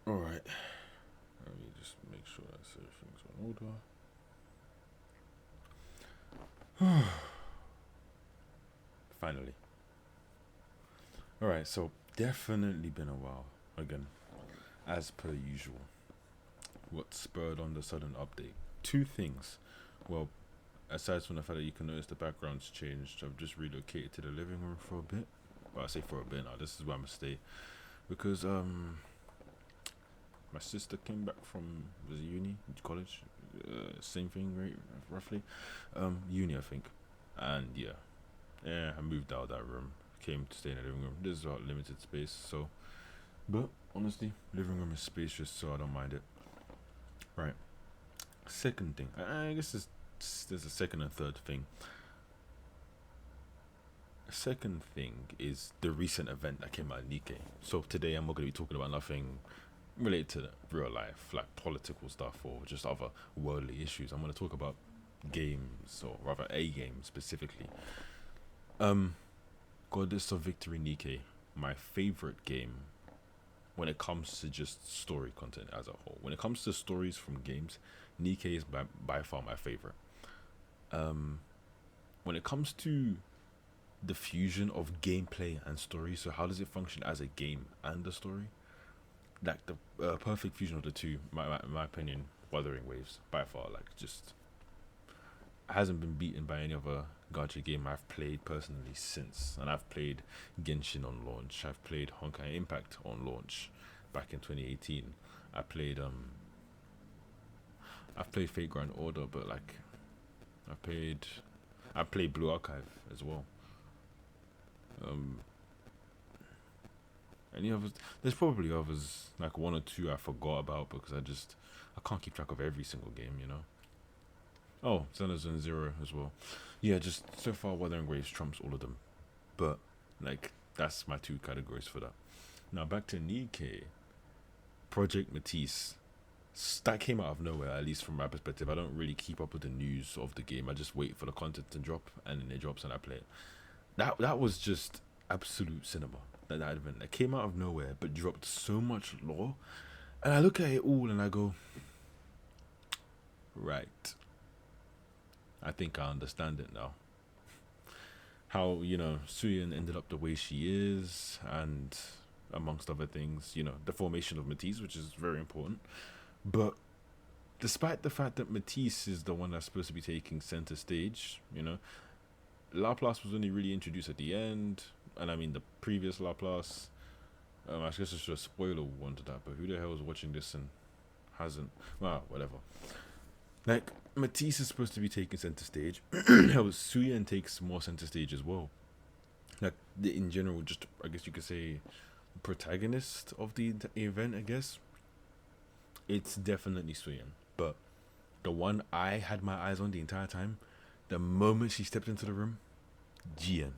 All right. Let me just make sure that everything's in order. Finally. All right. So definitely been a while. Again, as per usual. What spurred on the sudden update? Two things. Well, aside from the fact that you can notice the background's changed, I've just relocated to the living room for a bit. Well, I say for a bit now. This is where I'm gonna stay because my sister came back from was it uni college, same thing, right? Roughly, uni I think, and yeah, I moved out of that room, came to stay in the living room. This is our limited space, so but honestly, living room is spacious, so I don't mind it. Right. Second thing, I guess there's a second and third thing. Second thing is the recent event that came out of Nikkei. So today I'm not going to be talking about nothing related to real life, like political stuff or just other worldly issues. I'm going to talk about games, or rather a game specifically. Um, Goddess of Victory Nikkei, my favorite game when it comes to just story content as a whole. When it comes to stories from games, Nikkei is by far my favorite. Um, when it comes to the fusion of gameplay and story, so how does it function as a game and a story? Like the perfect fusion of the two, my opinion. Wuthering Waves by far, like just hasn't been beaten by any other gacha game I've played personally since. And I've played Genshin on launch. I've played Honkai Impact on launch back in 2018. I played I've played Fate Grand Order, but like I played I played Blue Archive as well. Um, any others? There's probably others, like one or two I forgot about because I can't keep track of every single game, you know. Oh, Zenizin Zero as well. Yeah, just so far, Wuthering Waves trumps all of them. But like that's my two categories for that. Now back to Nikkei, Project Matisse. That came out of nowhere, at least from my perspective. I don't really keep up with the news of the game. I just wait for the content to drop, and then it drops, and I play it. That was just absolute cinema. That event that came out of nowhere, but dropped so much lore, and I look at it all, and I go, right. I think I understand it now. How Suyin ended up the way she is, and amongst other things, the formation of Matisse, which is very important. But despite the fact that Matisse is the one that's supposed to be taking center stage, Laplace was only really introduced at the end, and I mean the previous Laplace. I guess it's just a spoiler one to that, but who the hell is watching this and hasn't? Well, whatever. Like Matisse is supposed to be taking center stage. Hell, Suyen takes more center stage as well. Like in general, just I guess you could say protagonist of the event. I guess it's definitely Suyen, but the one I had my eyes on the entire time, the moment she stepped into the room, Jien.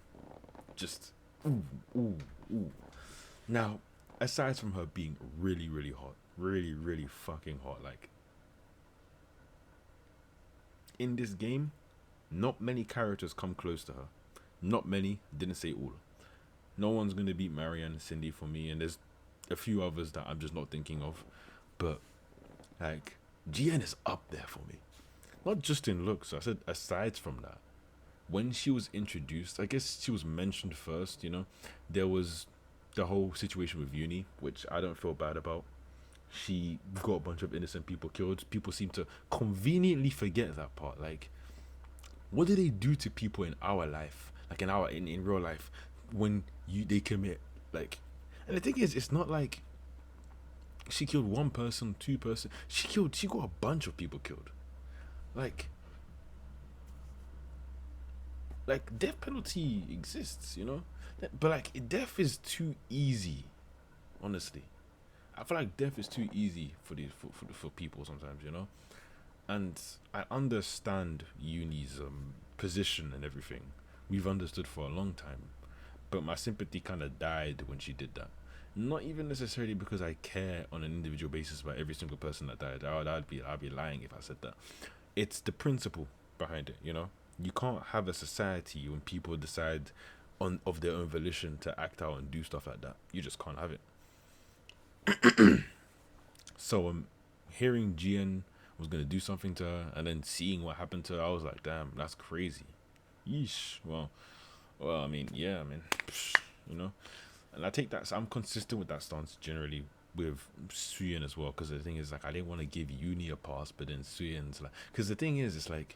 Just ooh, ooh, ooh. Now, aside from her being really, really hot, really, really fucking hot, like in this game, not many characters come close to her. Not many, didn't say all. No one's gonna beat Marianne and Cindy for me, and there's a few others that I'm just not thinking of. But like, Jien is up there for me. Not just in looks. I said aside from that, when she was introduced, I guess she was mentioned first. There was the whole situation with Uni, which I don't feel bad about. She got a bunch of innocent people killed. People seem to conveniently forget that part. Like, what do they do to people in our life, like in real life, when they commit like? And the thing is, it's not like she killed one person, two person. She got a bunch of people killed. Like, death penalty exists, but like death is too easy. Honestly, I feel like death is too easy for these for people sometimes. And I understand Uni's position and everything. We've understood for a long time, but my sympathy kind of died when she did that. Not even necessarily because I care on an individual basis about every single person that died. I'd be lying if I said that. It's the principle behind it. You can't have a society when people decide on of their own volition to act out and do stuff like that. You just can't have it. So hearing Jien was gonna do something to her, and then seeing what happened to her, I was like, damn, that's crazy. Yeesh. Well, I mean, yeah, I mean, you know, and I take that. So I'm consistent with that stance generally with Suyin as well, because the thing is, like, I didn't want to give Uni a pass, but then Suyin's like, because the thing is, it's like,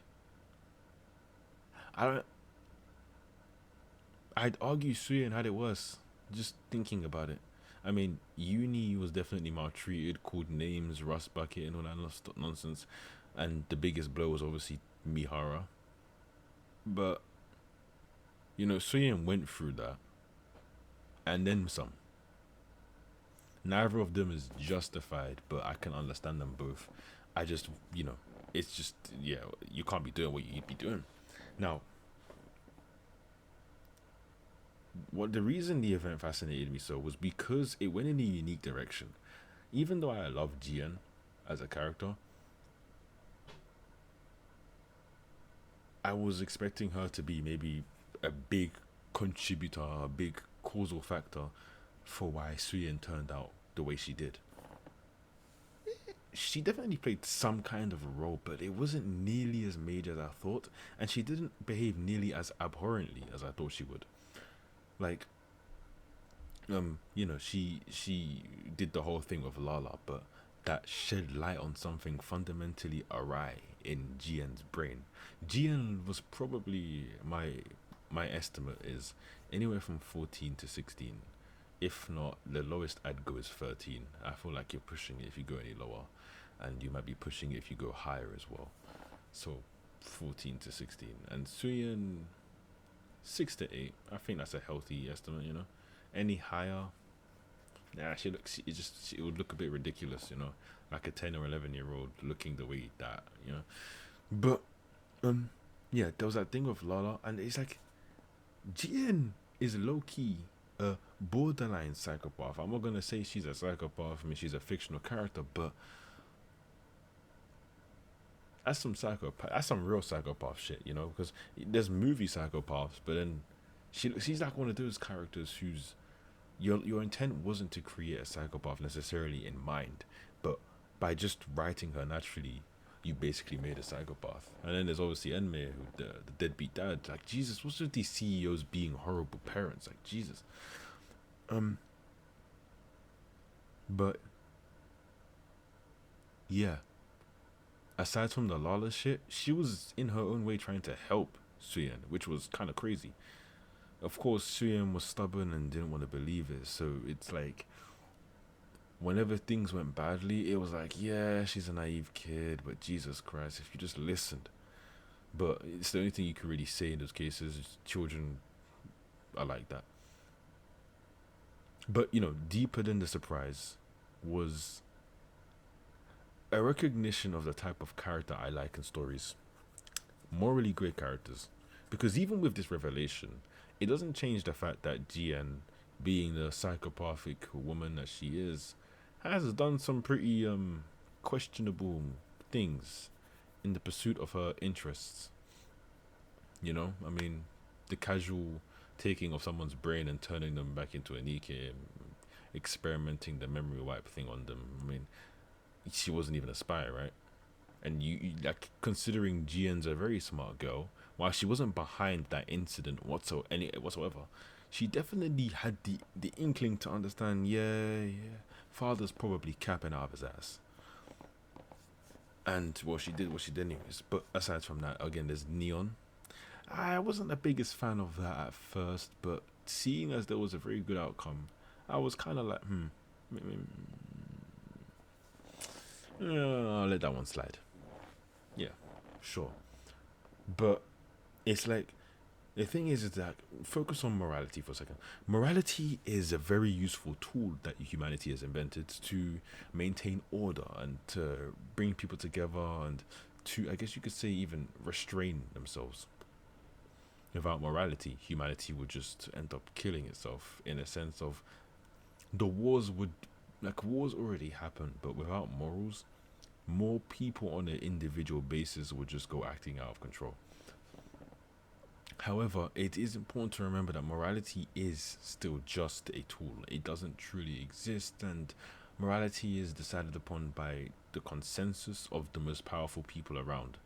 I don't. I'd argue Suyin had it worse. Just thinking about it. I mean, Uni was definitely maltreated, called names, rust bucket, and all that nonsense. And the biggest blow was obviously Mihara. But, Suyin went through that, and then some. Neither of them is justified, but I can understand them both. I just, it's just, yeah, you can't be doing what you'd be doing. Now, what the reason the event fascinated me so was because it went in a unique direction. Even though I love Jien as a character, I was expecting her to be maybe a big contributor, a big causal factor for why Suyin turned out the way she did. She definitely played some kind of a role, but it wasn't nearly as major as I thought, and she didn't behave nearly as abhorrently as I thought she would. Like, she did the whole thing with Lala, but that shed light on something fundamentally awry in Jian's brain. Jian was probably my estimate is anywhere from 14 to 16. If not, the lowest I'd go is 13. I feel like you're pushing it if you go any lower, and you might be pushing it if you go higher as well. So 14 to 16. And Suyan 6 to 8. I think that's a healthy estimate, Any higher, nah, it would look a bit ridiculous, like a 10 or 11-year-old looking the way that. But yeah, there was that thing with Lala, and it's like Jin is low key a borderline psychopath. I'm not gonna say she's a psychopath. I mean, she's a fictional character, but that's some real psychopath shit, because there's movie psychopaths, but then she's like one of those characters whose your intent wasn't to create a psychopath necessarily in mind, but by just writing her naturally, you basically made a psychopath. And then there's obviously Enmei, who the deadbeat dad. Like, Jesus, what's with these CEOs being horrible parents? Like, Jesus. But yeah, aside from the lawless shit, she was in her own way trying to help Suyen, which was kind of crazy. Of course, Suyen was stubborn and didn't want to believe it, so it's like whenever things went badly, it was like, yeah, she's a naive kid, but Jesus Christ, if you just listened. But it's the only thing you can really say in those cases. Children are like that. But, deeper than the surprise was a recognition of the type of character I like in stories. Morally great characters. Because even with this revelation, it doesn't change the fact that Jian, being the psychopathic woman that she is, has done some pretty questionable things in the pursuit of her interests. I mean, the casual taking of someone's brain and turning them back into a Nike, experimenting the memory wipe thing on them. I mean, she wasn't even a spy, right? And you like, considering Jian's a very smart girl, while she wasn't behind that incident whatsoever, she definitely had the inkling to understand, yeah, father's probably capping out of his ass. And well, she did what she did anyways. But aside from that, again, there's Neon. I wasn't the biggest fan of that at first, but seeing as there was a very good outcome, I was kind of like, I'll let that one slide. Yeah, sure. But it's like, the thing is that focus on morality for a second. Morality is a very useful tool that humanity has invented to maintain order and to bring people together and to, I guess you could say, even restrain themselves. Without morality, humanity would just end up killing itself, in a sense of the wars already happen, but without morals, more people on an individual basis would just go acting out of control. However, it is important to remember that morality is still just a tool. It doesn't truly exist, and Morality is decided upon by the consensus of the most powerful people around.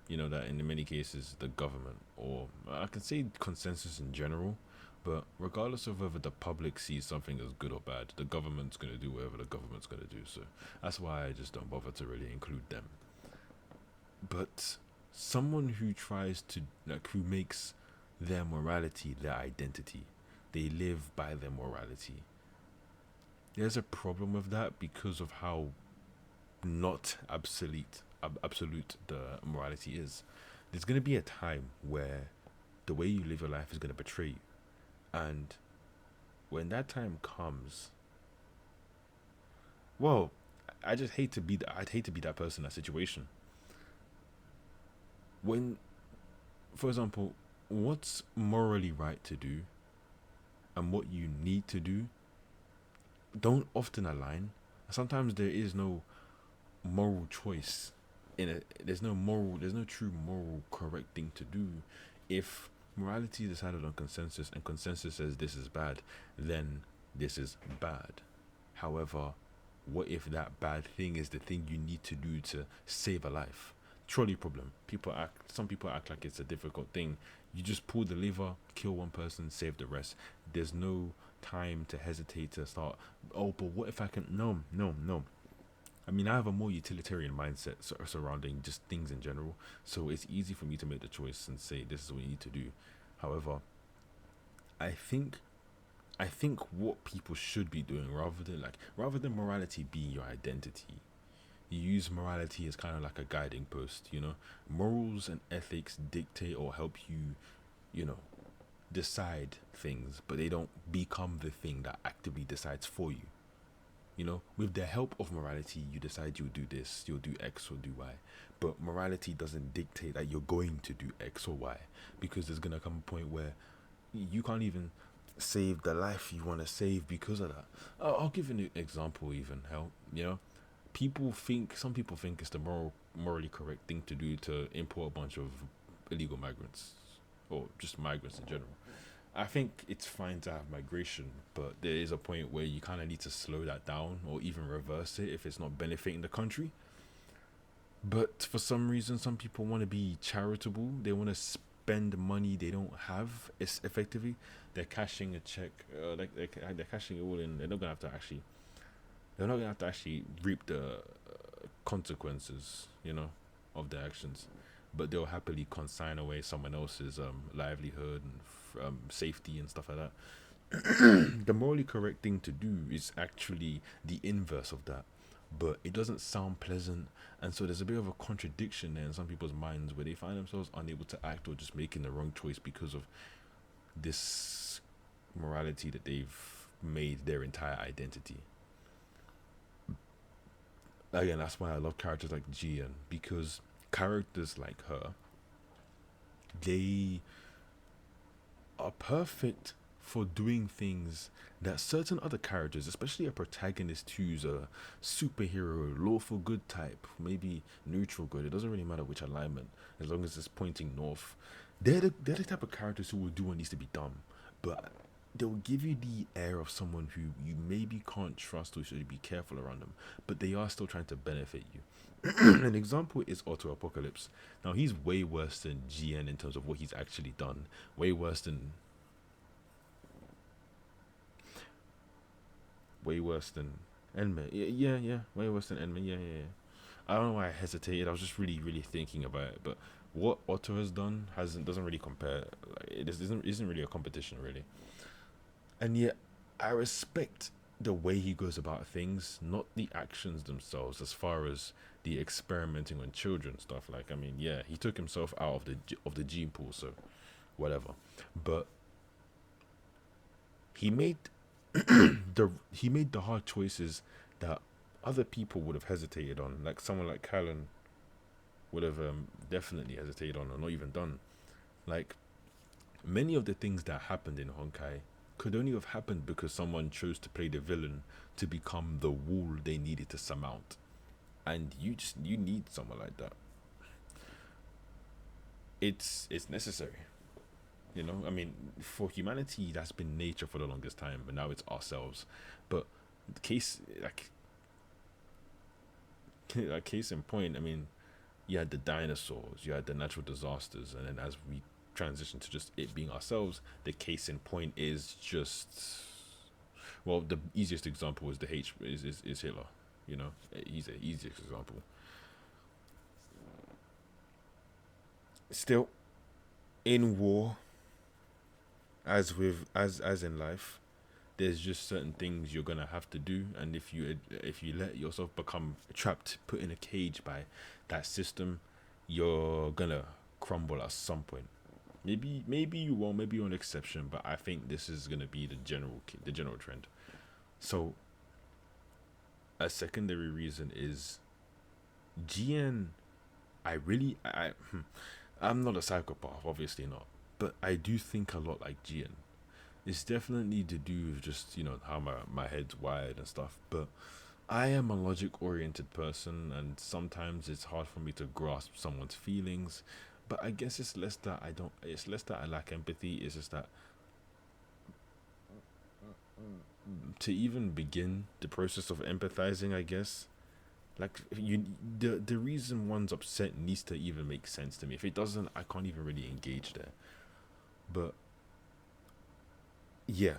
You know that in many cases the government, or I can say consensus in general, but regardless of whether the public sees something as good or bad, the government's going to do whatever the government's going to do. So that's why I just don't bother to really include them. But someone who tries to, like, who makes their morality their identity, they live by their morality, there's a problem with that because of how not absolute the morality is. There's going to be a time where the way you live your life is going to betray you, and when that time comes, well, I just hate to be I'd hate to be that person in that situation. When, for example, what's morally right to do and what you need to do don't often align. Sometimes there is no moral choice in it. There's no true moral correct thing to do. If morality is decided on consensus and consensus says this is bad, then this is bad. However, what if that bad thing is the thing you need to do to save a life? Trolley problem. Some people act like it's a difficult thing. You just pull the lever, kill one person, save the rest. There's no time to hesitate to start, oh, but what if I can? No, no, no. I mean, I have a more utilitarian mindset surrounding just things in general, so it's easy for me to make the choice and say this is what you need to do. However, I think I think what people should be doing, rather than morality being your identity, you use morality as kind of like a guiding post. Morals and ethics dictate or help you, you know, decide things, but they don't become the thing that actively decides for you. With the help of morality, you decide you'll do this, you'll do X or do Y. But morality doesn't dictate that you're going to do X or Y, because there's gonna come a point where you can't even save the life you want to save because of that. I'll give an example. Even hell, some people think it's the morally correct thing to do to import a bunch of illegal migrants, or just migrants in general. I think it's fine to have migration, but there is a point where you kind of need to slow that down or even reverse it if it's not benefiting the country. But for some reason, some people want to be charitable. They want to spend money they don't have. It's effectively they're cashing a check, like they're cashing it all in. They're not gonna have to actually reap the consequences, of their actions. But they'll happily consign away someone else's livelihood and safety and stuff like that. The morally correct thing to do is actually the inverse of that, but it doesn't sound pleasant, and so there's a bit of a contradiction there in some people's minds where they find themselves unable to act or just making the wrong choice because of this morality that they've made their entire identity. Again, that's why I love characters like Jien, because characters like her, they are perfect for doing things that certain other characters, especially a protagonist who's a superhero, lawful good type, maybe neutral good, it doesn't really matter which alignment, as long as it's pointing north. They're the type of characters who will do what needs to be done, but they'll give you the air of someone who you maybe can't trust or should be careful around them, but they are still trying to benefit you. An example is Otto Apocalypse. Now, he's way worse than GN in terms of what he's actually done. Way worse than Enman. Yeah. Way worse than Enman. Yeah. I don't know why I hesitated. I was just really, really thinking about it. But what Otto has done doesn't really compare. Like, it isn't really a competition, really. And yet, I respect the way he goes about things, not the actions themselves, as far as the experimenting on children stuff. Like, I mean, yeah, he took himself out of the gene pool, so whatever. But he made he made the hard choices that other people would have hesitated on. Like someone like Callan would have definitely hesitated on or not even done. Like, many of the things that happened in Honkai could only have happened because someone chose to play the villain to become the wall they needed to surmount. And you need someone like that. It's necessary. I mean, for humanity, that's been nature for the longest time, but now it's ourselves. But The case like case in point, I mean, you had the dinosaurs, you had the natural disasters, and then as we transition to just it being ourselves, the case in point is just, well, the easiest example is the is Hitler. You know, he's the easiest example. Still, in war, as in life, there's just certain things you're gonna have to do, and if you let yourself become trapped, put in a cage by that system, you're gonna crumble at some point. Maybe you won't, maybe you're an exception, but I think this is gonna be the general trend. So a secondary reason is Jien. I'm not a psychopath, obviously not, but I do think a lot like Jien. It's definitely to do with just how my head's wired and stuff, but I am a logic oriented person, and sometimes it's hard for me to grasp someone's feelings. But I guess it's less that I don't. It's less that I lack empathy. It's just that to even begin the process of empathizing, I guess, like the reason one's upset needs to even make sense to me. If it doesn't, I can't even really engage there. But yeah,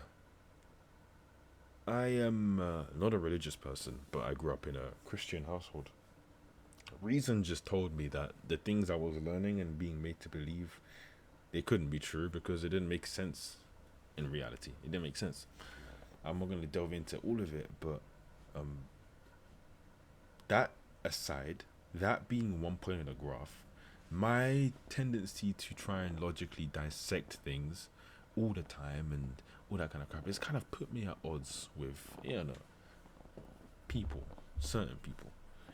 I am not a religious person, but I grew up in a Christian household. Reason just told me that the things I was learning and being made to believe, they couldn't be true because it didn't make sense in reality. It didn't make sense. I'm not going to delve into all of it, but um, that aside, that being one point in a graph, my tendency to try and logically dissect things all the time and all that kind of crap, it's kind of put me at odds with, people, certain people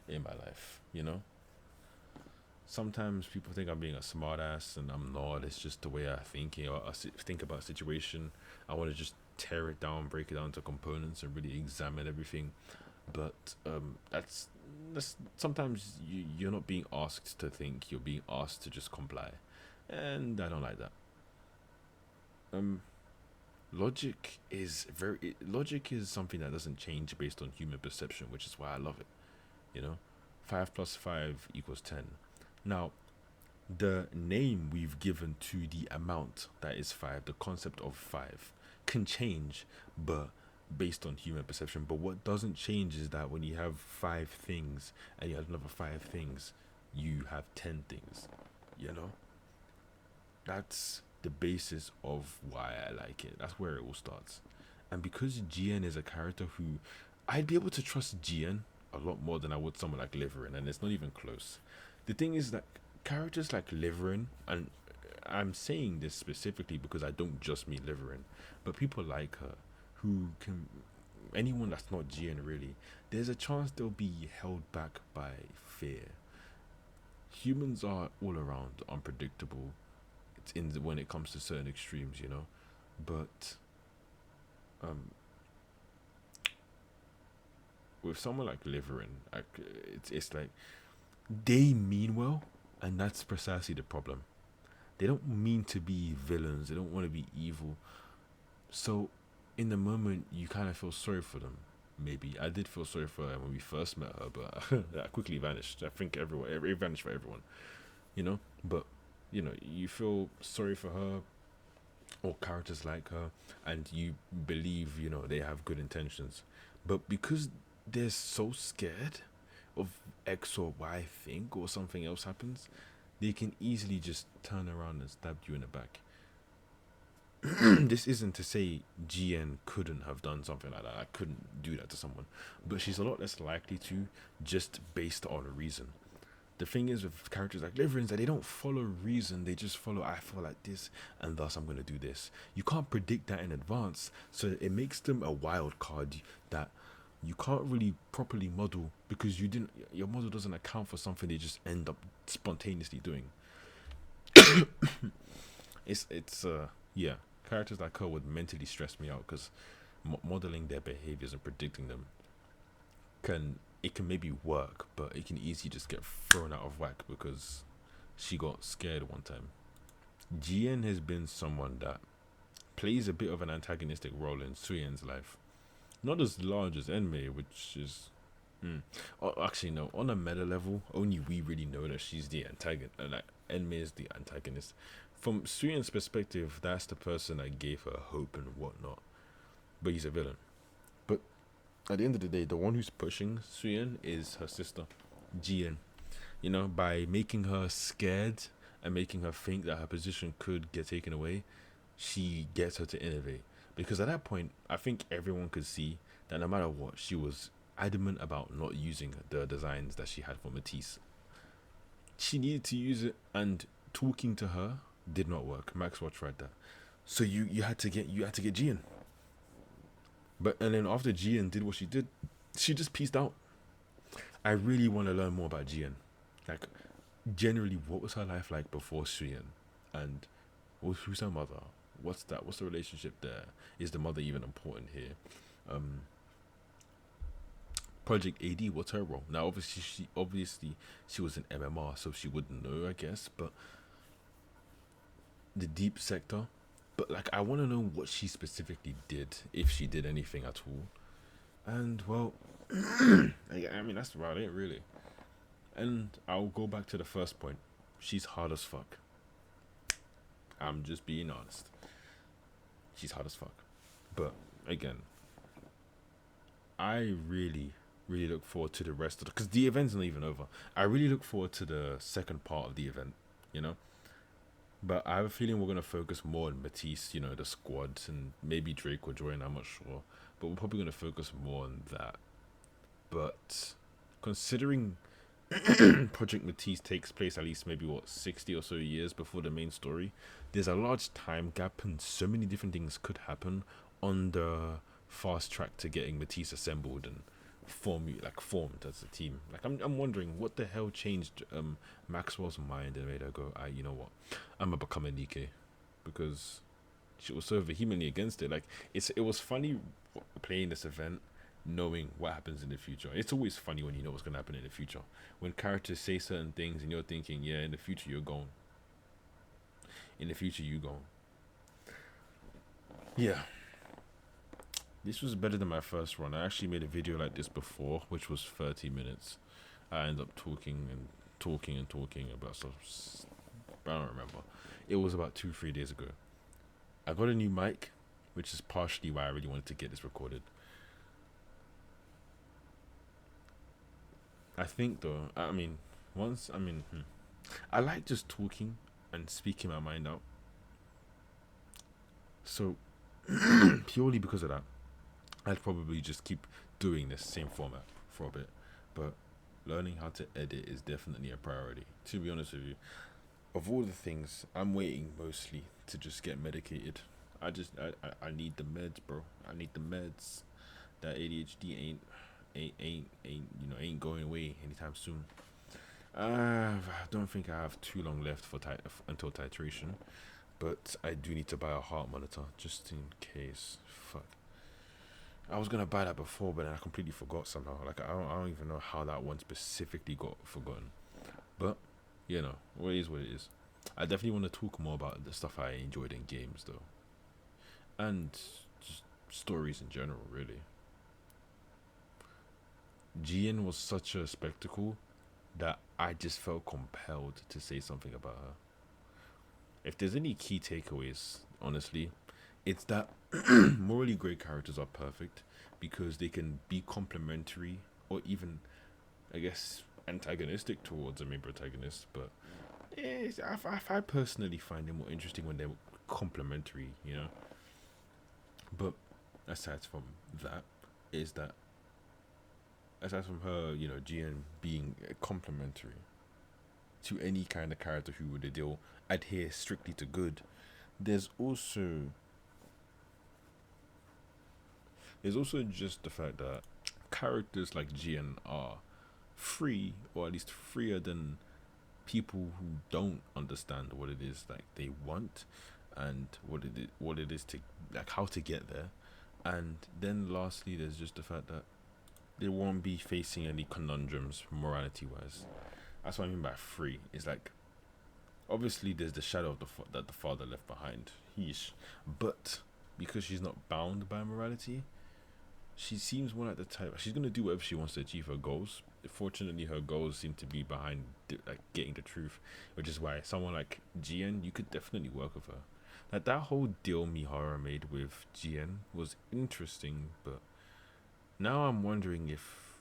in my life, Sometimes people think I'm being a smartass, and I'm not. It's just the way I think, think about a situation. I want to just tear it down, break it down to components, and really examine everything. But that's sometimes you're not being asked to think. You're being asked to just comply, and I don't like that. Um, logic is something that doesn't change based on human perception, which is why I love it. You know, 5 plus 5 equals 10. Now, the name we've given to the amount that is five, the concept of five, can change, but based on human perception. But what doesn't change is that when you have five things and you have another five things, you have 10 things. You know, that's the basis of why I like it. That's where it all starts. And because Jien is a character who I'd be able to trust Jien a lot more than I would someone like Liverin, and it's not even close. The thing is that characters like Liverin, and I'm saying this specifically because I don't just mean Liverin, but people like her who can, anyone that's not Jien really, there's a chance they'll be held back by fear. Humans are all around unpredictable. It's when it comes to certain extremes. But um, with someone like Liverin, it's like they mean well, and that's precisely the problem. They don't mean to be villains. They don't want to be evil. So, in the moment, you kind of feel sorry for them. Maybe I did feel sorry for her when we first met her, but that quickly vanished. I think it vanished for everyone. But you feel sorry for her or characters like her, and you believe they have good intentions, but because they're so scared of X or Y thing or something else happens, they can easily just turn around and stab you in the back. This isn't to say GN couldn't have done something like that. I couldn't do that to someone, but she's a lot less likely to, just based on reason. The thing is with characters like Liverins that they don't follow reason, they just follow I feel like this and thus I'm gonna do this. You can't predict that in advance, so it makes them a wild card that you can't really properly model because your model doesn't account for something they just end up spontaneously doing. It's yeah, characters like her would mentally stress me out because modeling their behaviors and predicting them can maybe work, but it can easily just get thrown out of whack because she got scared one time. Jien has been someone that plays a bit of an antagonistic role in Suyen's life. Not as large as Enmei, which is. Hmm. Oh, actually, no. On a meta level, only we really know that she's the antagonist. Like Enmei is the antagonist. From Suyen's perspective, that's the person that gave her hope and whatnot. But he's a villain. But at the end of the day, the one who's pushing Suyen is her sister, Jien. You know, by making her scared and making her think that her position could get taken away, she gets her to innovate. Because at that point, I think everyone could see that no matter what, she was adamant about not using the designs that she had for Matisse. She needed to use it, and talking to her did not work. Maxwell tried that, so you had to get Gian. But and then after Gian did what she did, she just pieced out. I really want to learn more about Gian. Like, generally, what was her life like before Suyen, and who's her mother? What's that? What's the relationship there? Is the mother even important here? Um, Project AD, what's her role? Now, obviously she was an MMR, so she wouldn't know, I guess. But the deep sector, but like I want to know what she specifically did, if she did anything at all. And well, I mean that's about it, really. And I'll go back to the first point. She's hard as fuck. I'm just being honest. She's hard as fuck. But again, I really, really look forward to the rest of the, because the event's not even over. I really look forward to the second part of the event, you know. But I have a feeling we're gonna focus more on Matisse, you know, the squad, and maybe Drake will join. I'm not sure, but we're probably gonna focus more on that. But considering Project Matisse takes place at least maybe what 60 or so years before the main story, there's a large time gap, and so many different things could happen on the fast track to getting Matisse assembled and formed as a team. Like I'm wondering what the hell changed Maxwell's mind and made her go, you know what, I'm gonna become a Nike, because she was so vehemently against it. Like it was funny playing this event, knowing what happens in the future. It's always funny when you know what's gonna happen in the future. When characters say certain things and you're thinking, yeah, in the future you're gone. In the future you gone. Yeah. This was better than my first run. I actually made a video like this before, which was 30 minutes. I ended up talking and talking and talking about stuff. I don't remember. It was about 2, 3 days ago. I got a new mic, which is partially why I really wanted to get this recorded. I think though, I like just talking and speaking my mind out. So purely because of that, I'd probably just keep doing this same format for a bit. But learning how to edit is definitely a priority. To be honest with you, of all the things, I'm waiting mostly to just get medicated. I need the meds, bro. I need the meds. That ADHD ain't going away anytime soon. I don't think I have too long left until titration, but I do need to buy a heart monitor just in case. Fuck. I was gonna buy that before, but then I completely forgot somehow. Like I don't even know how that one specifically got forgotten. But you know, what it is what it is. I definitely want to talk more about the stuff I enjoyed in games though, and just stories in general. Really, Jien was such a spectacle that I just felt compelled to say something about her. If there's any key takeaways, honestly, it's that morally great characters are perfect because they can be complementary or even, I guess, antagonistic towards a main protagonist. But I personally find them more interesting when they're complementary, you know. But aside from that, is that aside from her, you know, Gian being complementary to any kind of character who would adhere strictly to good, there's also just the fact that characters like Gian are free, or at least freer than people who don't understand what it is like they want, and what it is to, like, how to get there. And then lastly, there's just the fact that they won't be facing any conundrums morality wise. That's what I mean by free. It's like, obviously there's the shadow of that the father left behind. Yeesh. But because she's not bound by morality, She seems more like the type. She's gonna do whatever she wants to achieve her goals. Fortunately, her goals seem to be behind like getting the truth, which is why someone like Jien, you could definitely work with her. Like that whole deal Mihara made with Jien was interesting, but now I'm wondering if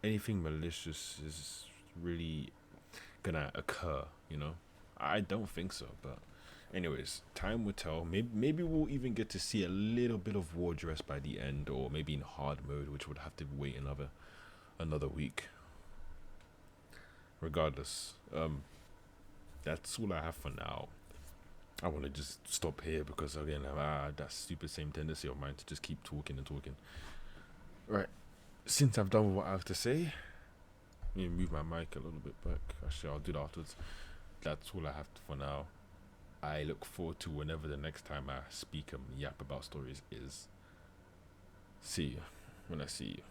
anything malicious is really gonna occur. I don't think so, but anyways, time will tell. Maybe we'll even get to see a little bit of war dress by the end, or maybe in hard mode, which would have to wait another week. Regardless, that's all I have for now. I want to just stop here because again, that stupid same tendency of mine to just keep talking and talking. Right, since I've done what I have to say, let me move my mic a little bit back. Actually, I'll do that afterwards. That's all I have for now. I look forward to whenever the next time I speak and yap about stories is. See you when I see you.